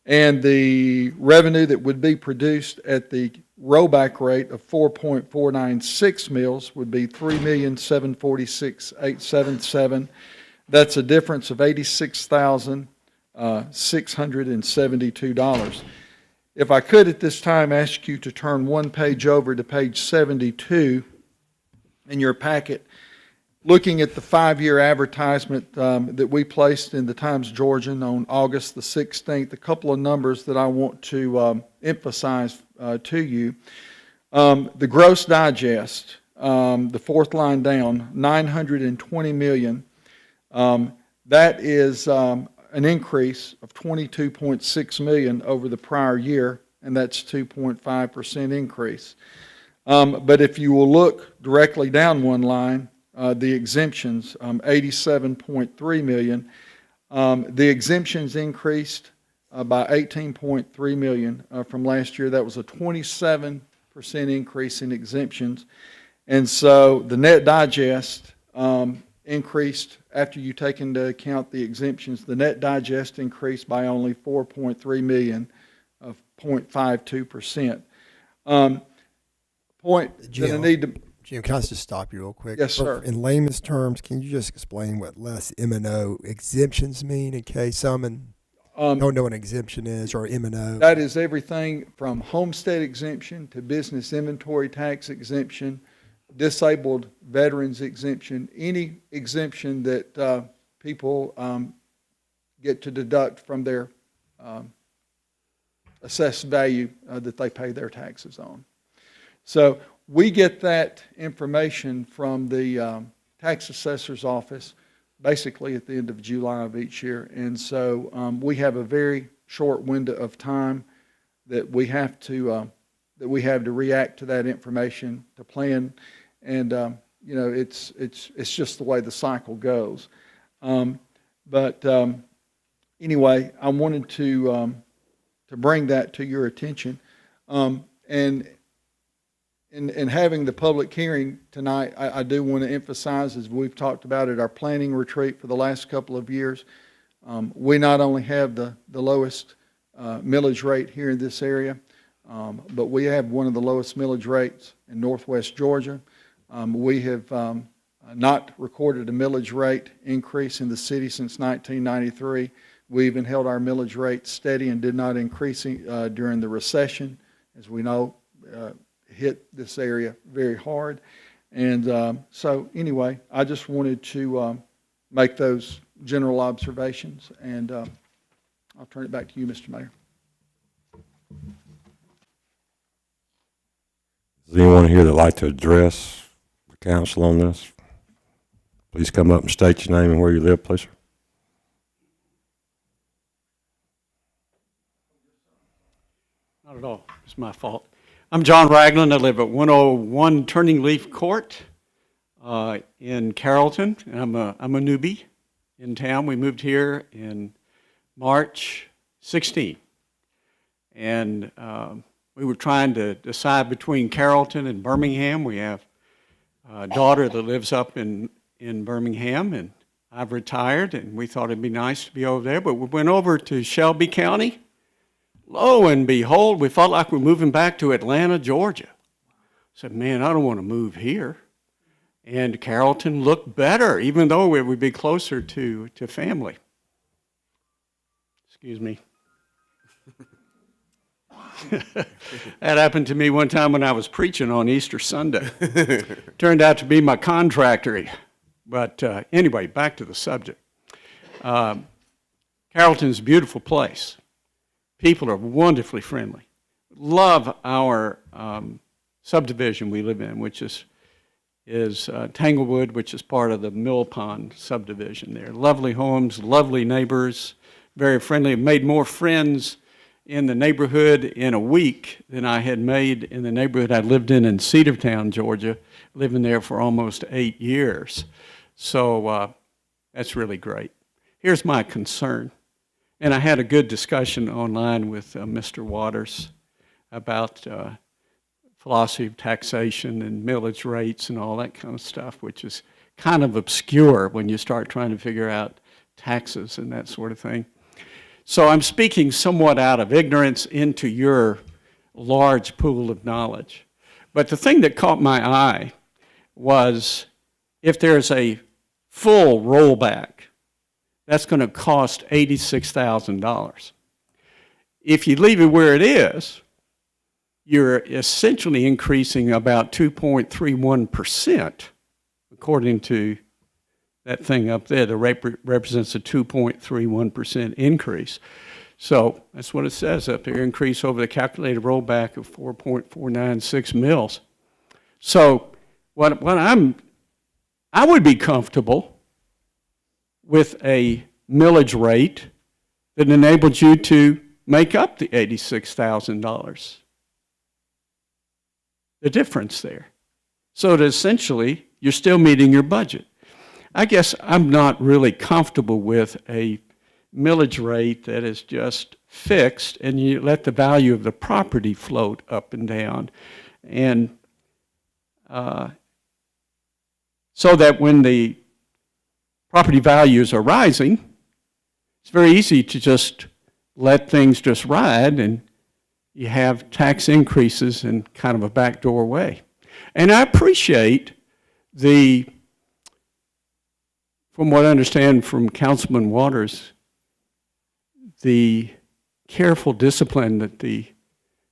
And the revenue that would be produced at the rollback rate of 4.496 mils would be $3,746,877. That's a difference of $86,672. If I could at this time ask you to turn one page over to page 72 in your packet, looking at the 5-year advertisement that we placed in the Times-Georgian on August the 16th, a couple of numbers that I want to emphasize to you. The gross digest, the fourth line down, $920 million. That is an increase of $22.6 million over the prior year, and that's 2.5% increase. But if you will look directly down one line, the exemptions, $87.3 million. The exemptions increased by $18.3 million from last year. That was a 27% increase in exemptions. And so the net digest increased, after you take into account the exemptions, the net digest increased by only $4.3 million of 0.52%. Point that I need to... Jim, can I just stop you real quick? Yes, sir. In layman's terms, can you just explain what less M&O exemptions mean in case someone don't know what an exemption is, or M&O? That is everything from homestead exemption to business inventory tax exemption, disabled veterans exemption, any exemption that people get to deduct from their assessed value that they pay their taxes on. So we get that information from the tax assessor's office basically at the end of July of each year. And so we have a very short window of time that we have to react to that information, to plan. And you know, it's just the way the cycle goes. Anyway, I wanted to bring that to your attention. And in having the public hearing tonight, I do want to emphasize, as we've talked about at our planning retreat for the last couple of years, we not only have the lowest millage rate here in this area, but we have one of the lowest millage rates in northwest Georgia. We have not recorded a millage rate increase in the city since 1993. We even held our millage rate steady and did not increase during the recession. As we know, hit this area very hard. And so anyway, I just wanted to make those general observations, and I'll turn it back to you, Mr. Mayor. Is there anyone here that'd like to address the council on this? Please come up and state your name and where you live, please, sir. Not at all. It's my fault. I'm John Ragland. I live at 101 Turning Leaf Court in Carrollton, and I'm a newbie in town. We moved here in March 16, and we were trying to decide between Carrollton and Birmingham. We have a daughter that lives up in Birmingham, and I've retired, and we thought it'd be nice to be over there, but we went over to Shelby County. Lo and behold, we felt like we're moving back to Atlanta, Georgia. I said, man, I don't want to move here. And Carrollton looked better, even though it would be closer to family. Excuse me. That happened to me one time when I was preaching on Easter Sunday. Turned out to be my contractor. But anyway, back to the subject. Carrollton's a beautiful place. People are wonderfully friendly. Love our subdivision we live in, which is Tanglewood, which is part of the Mill Pond subdivision there. Lovely homes, lovely neighbors, very friendly. I've made more friends in the neighborhood in a week than I had made in the neighborhood I lived in Cedartown, Georgia, living there for almost 8 years. So that's really great. Here's my concern, and I had a good discussion online with Mr. Waters about philosophy of taxation and millage rates and all that kind of stuff, which is kind of obscure when you start trying to figure out taxes and that sort of thing. So I'm speaking somewhat out of ignorance into your large pool of knowledge. But the thing that caught my eye was if there's a full rollback, that's going to cost $86,000. If you leave it where it is, you're essentially increasing about 2.31%, according to that thing up there that represents a 2.31% increase. So that's what it says up there, increase over the calculated rollback of 4.496 mils. So I would be comfortable with a millage rate that enabled you to make up the $86,000. The difference there. So that essentially, you're still meeting your budget. I guess I'm not really comfortable with a millage rate that is just fixed and you let the value of the property float up and down. And so that when the property values are rising, it's very easy to just let things just ride and you have tax increases in kind of a backdoor way. And I appreciate from what I understand from Councilman Waters, the careful discipline that the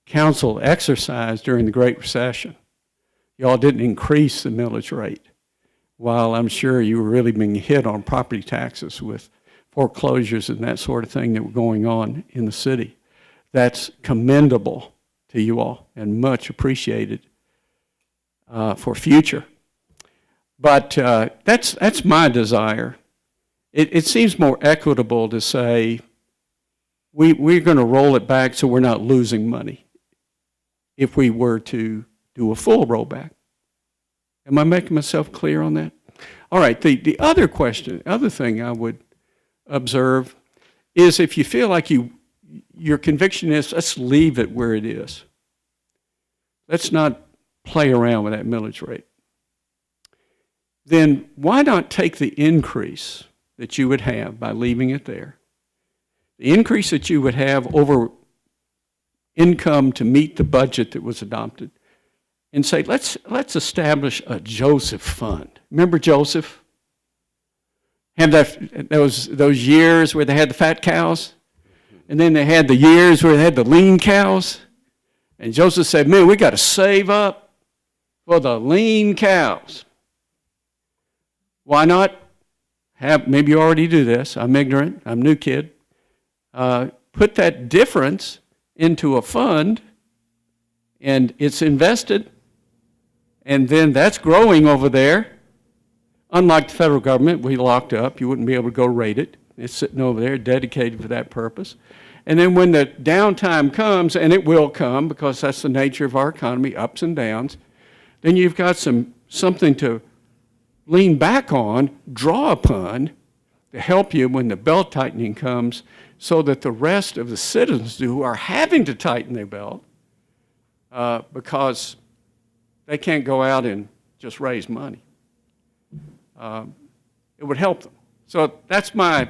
council exercised during the Great Recession. Y'all didn't increase the millage rate, while I'm sure you were really being hit on property taxes with foreclosures and that sort of thing that were going on in the city. That's commendable to you all and much appreciated for future. But that's my desire. It seems more equitable to say we're going to roll it back so we're not losing money if we were to do a full rollback. Am I making myself clear on that? All right, the other thing I would observe is if you feel like your conviction is, let's leave it where it is. Let's not play around with that millage rate. Then why not take the increase that you would have by leaving it there, the increase that you would have over income to meet the budget that was adopted, and say, let's establish a Joseph fund. Remember Joseph? Have those years where they had the fat cows, and then they had the years where they had the lean cows, and Joseph said, man, we got to save up for the lean cows. Why not maybe you already do this, I'm ignorant, I'm a new kid, put that difference into a fund, and it's invested, and then that's growing over there. Unlike the federal government, we locked up, you wouldn't be able to go rate it. It's sitting over there dedicated for that purpose. And then when the downtime comes, and it will come because that's the nature of our economy, ups and downs, then you've got something to lean back on, draw upon, to help you when the belt tightening comes, so that the rest of the citizens who are having to tighten their belt because they can't go out and just raise money. It would help them. So that's my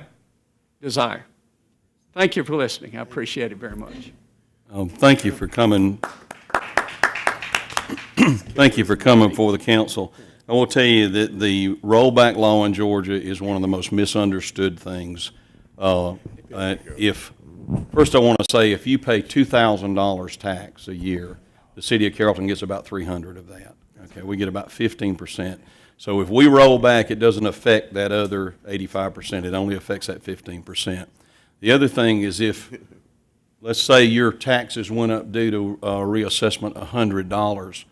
desire. Thank you for listening. I appreciate it very much. Thank you for coming. Thank you for coming before the council. I will tell you that the rollback law in Georgia is one of the most misunderstood things. If First, I want to say if you pay $2,000 tax a year, the city of Carrollton gets about 300 of that. Okay, we get about 15%. So if we roll back, it doesn't affect that other 85%. It only affects that 15%. The other thing is if, let's say your taxes went up due to reassessment $100.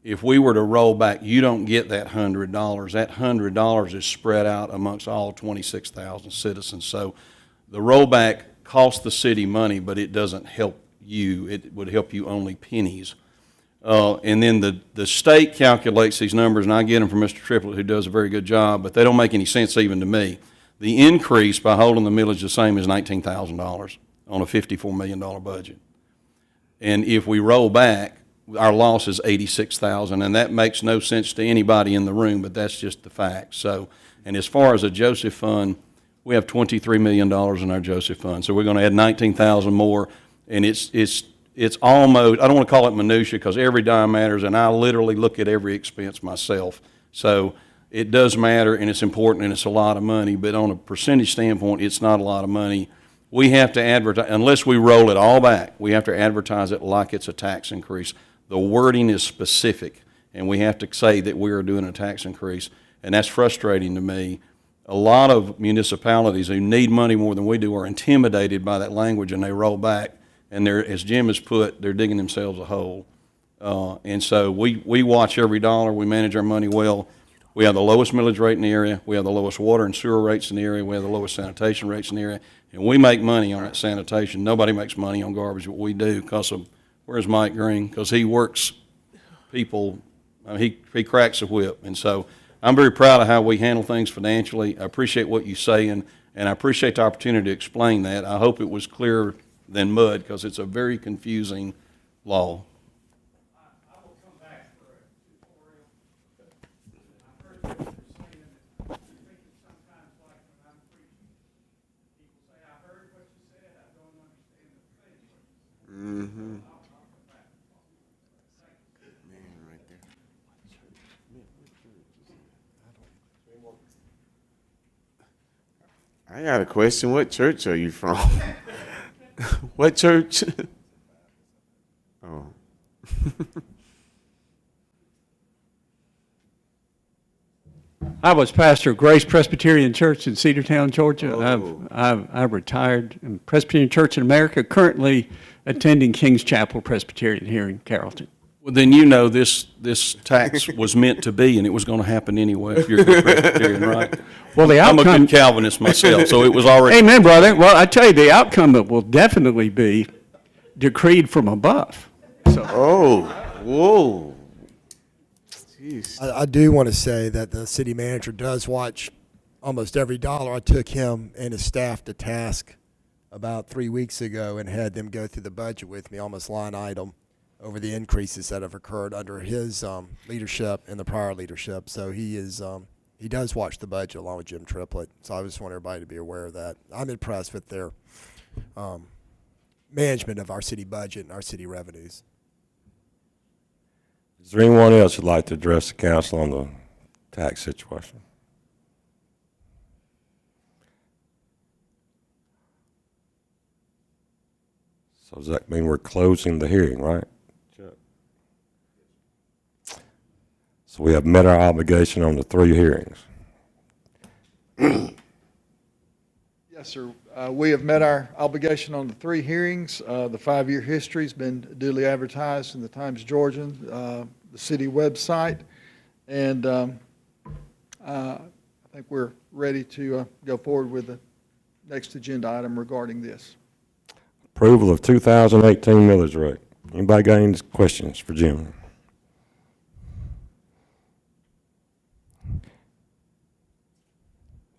If we were to roll back, you don't get that $100. That $100 is spread out amongst all 26,000 citizens. So the rollback costs the city money, but it doesn't help you. It would help you only pennies. And then the state calculates these numbers, and I get them from Mr. Triplett, who does a very good job, but they don't make any sense even to me. The increase by holding the millage the same is $19,000 on a $54 million budget. And if we roll back, our loss is $86,000, and that makes no sense to anybody in the room, but that's just the fact. So, and as far as a Joseph fund, we have $23 million in our Joseph fund, so we're going to add $19,000 more, and it's almost, I don't want to call it minutia because every dime matters, and I literally look at every expense myself. So it does matter, and it's important, and it's a lot of money, but on a percentage standpoint, it's not a lot of money. We have to advertise, unless we roll it all back, we have to advertise it like it's a tax increase. The wording is specific, and we have to say that we are doing a tax increase, and that's frustrating to me. A lot of municipalities who need money more than we do are intimidated by that language, and they roll back, and they're, as Jim has put, they're digging themselves a hole. And so we watch every dollar. We manage our money well. We have the lowest millage rate in the area. We have the lowest water and sewer rates in the area. We have the lowest sanitation rates in the area. And we make money on that sanitation. Nobody makes money on garbage, but we do because of, where's Mike Green? Because he works people, he cracks a whip. And so I'm very proud of how we handle things financially. I appreciate what you say, and I appreciate the opportunity to explain that. I hope it was clearer than mud because it's a very confusing law. I will come back for a tutorial. I've heard people saying that I think it's sometimes like when I'm preaching, people say, I heard what you said, I don't understand the thing. Mm-hmm. I'll come back. Man, right there. I got a question. What church are you from? What church? Oh. I was pastor of Grace Presbyterian Church in Cedartown, Georgia. Oh. I've retired in Presbyterian Church in America, currently attending King's Chapel Presbyterian here in Carrollton. Well, then you know this tax was meant to be, and it was going to happen anyway if you're a Presbyterian, right? Well, the I'm outcome, a good Calvinist myself, so it was already. Amen, brother. Well, I tell you, the outcome will definitely be decreed from above. So. Oh, whoa. Jeez. I do want to say that the city manager does watch almost every dollar. I took him and his staff to task about 3 weeks ago and had them go through the budget with me, almost line item, over the increases that have occurred under his leadership and the prior leadership. So he does watch the budget along with Jim Triplett. So I just want everybody to be aware of that. I'm impressed with their management of our city budget and our city revenues. Is there anyone else who'd like to address the council on the tax situation? So does that mean we're closing the hearing, right? So we have met our obligation on the 3 hearings. Yes, sir. We have met our obligation on the 3 hearings. The 5-year history's been duly advertised in the Times-Georgian, the city website, and I think we're ready to go forward with the next agenda item regarding this. Approval of 2018 millage rate. Anybody got any questions for Jim?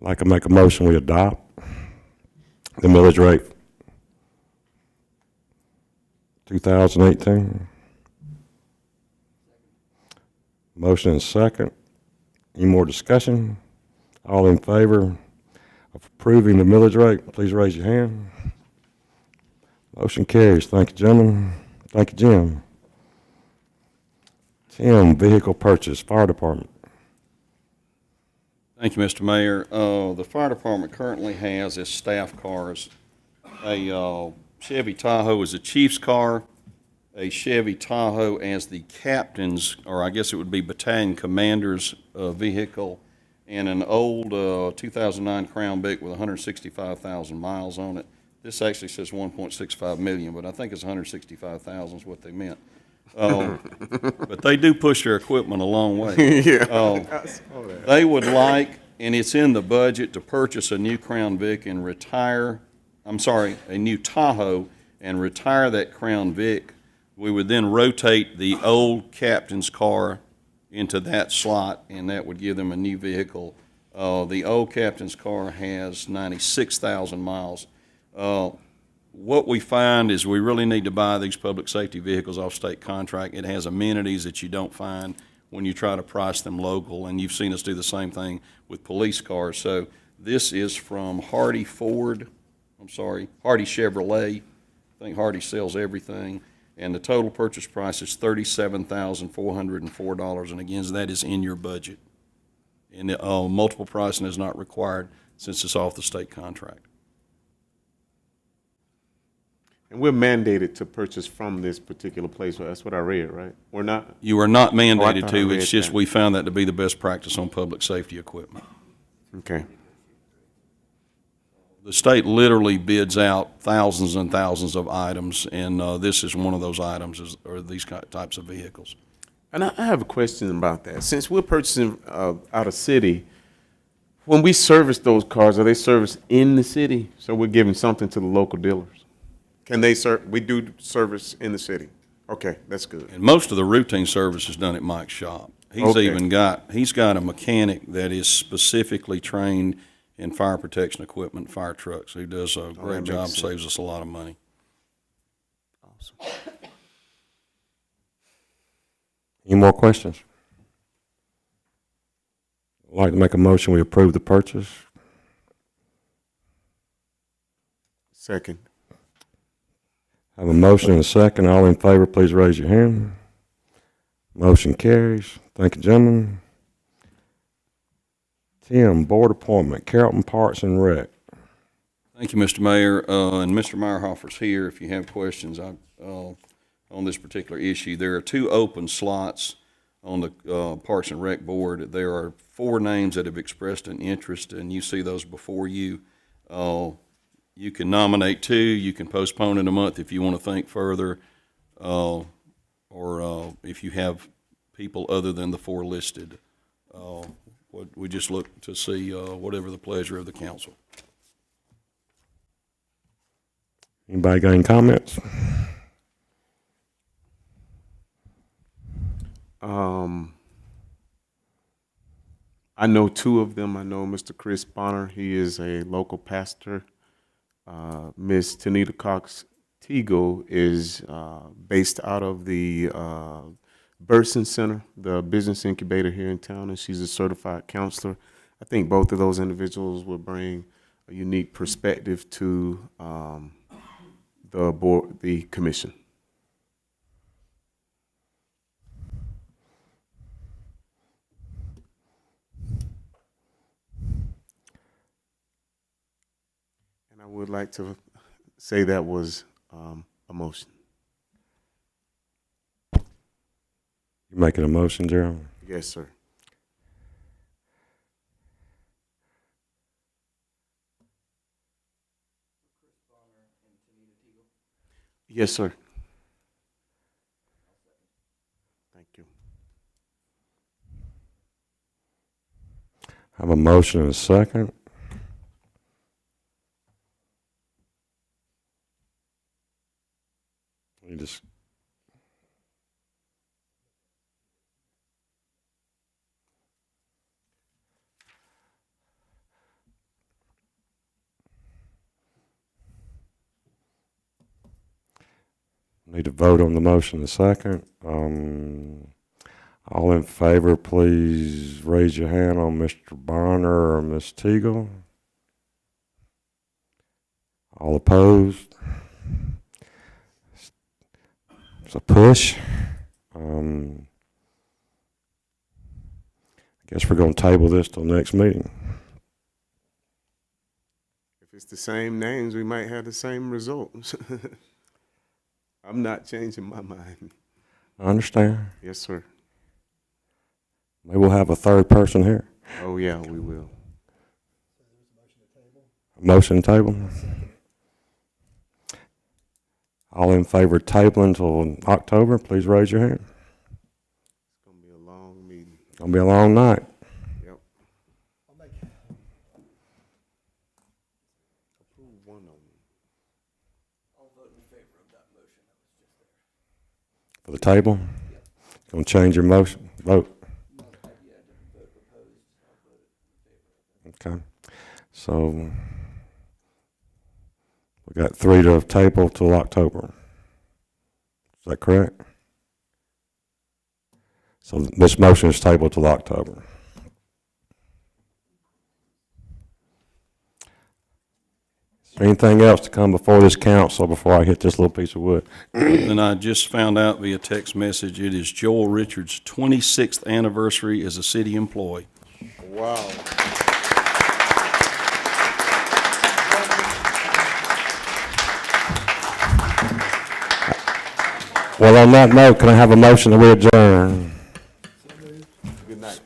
Like to make a motion we adopt the millage rate 2018. Motion and second. Any more discussion? All in favor of approving the millage rate, please raise your hand. Motion carries. Thank you, gentlemen. Thank you, Jim. Tim, vehicle purchase, fire department. Thank you, Mr. Mayor. The fire department currently has its staff cars a Chevy Tahoe as a chief's car, a Chevy Tahoe as the captain's, or I guess it would be battalion commander's vehicle, and an old 2009 Crown Vic with 165,000 miles on it. This actually says 1.65 million, but I think it's 165,000 is what they meant. But they do push their equipment a long way. Yeah. They would like, and it's in the budget, to purchase a new Crown Vic and retire, a new Tahoe and retire that Crown Vic. We would then rotate the old captain's car into that slot, and that would give them a new vehicle. The old captain's car has 96,000 miles. What we find is we really need to buy these public safety vehicles off state contract. It has amenities that you don't find when you try to price them local, and you've seen us do the same thing with police cars. So this is from Hardy Chevrolet. I think Hardy sells everything. And the total purchase price is $37,404, and again, that is in your budget. And multiple pricing is not required since it's off the state contract. And we're mandated to purchase from this particular place. That's what I read, right? We're not? You are not mandated thought I to, read it's just that. we found that to be the best practice on public safety equipment. Okay. The state literally bids out thousands and thousands of items, and this is one of those items, or these types of vehicles. And I have a question about that. Since we're purchasing out of city, when we service those cars, are they serviced in the city? So we're giving something to the local dealers? Can they we do service in the city? Okay, that's good. And most of the routine service is done at Mike's shop. He's got a mechanic that is specifically trained in fire protection equipment, fire trucks. He does a great job, saves us a lot of money. Awesome. Any more questions? I'd like to make a motion, we approve the purchase. Second. Have a motion and a second. All in favor, please raise your hand. Motion carries. Thank you, gentlemen. 10, board appointment, Carrollton Parks and Rec. Thank you, Mr. Mayor. And Mr. Meyerhofer's here if you have questions on this particular issue. There are 2 open slots on the Parks and Rec board. There are 4 names that have expressed an interest, and you see those before you. You can nominate 2. You can postpone it a month if you want to think further, or if you have people other than the 4 listed. We just look to see whatever the pleasure of the council. Anybody got any comments? I know 2 of them. I know Mr. Chris Bonner. He is a local pastor. Miss Tanita Cox Teagle is based out of the Burson Center, the business incubator here in town, and she's a certified counselor. I think both of those individuals will bring a unique perspective to the board, the commission. And I would like to say that was a motion. You making a motion, Gerald? Yes, sir. Yes, sir. Thank you. I have a motion and a second. You just need to vote on the motion in a second. All in favor, please raise your hand on Mr. Bonner or Ms. Teagle. All opposed? It's a push. I guess we're going to table this till next meeting. If it's the same names, we might have the same results. I'm not changing my mind. I understand. Yes, sir. Maybe we'll have a third person here. Oh, yeah, we will. Motion table. All in favor of table until October, please raise your hand. It's gonna be a long meeting. Gonna be a long night. Yep. Approve one of them. For the table? Gonna change your motion, vote. Okay, so we got 3 to table till October. Is that correct? So this motion is tabled till October. Is there anything else to come before this council before I hit this little piece of wood? And I just found out via text message, it is Joel Richards' 26th anniversary as a city employee. Wow. Well, on that note, can I have a motion that we adjourn? Good night.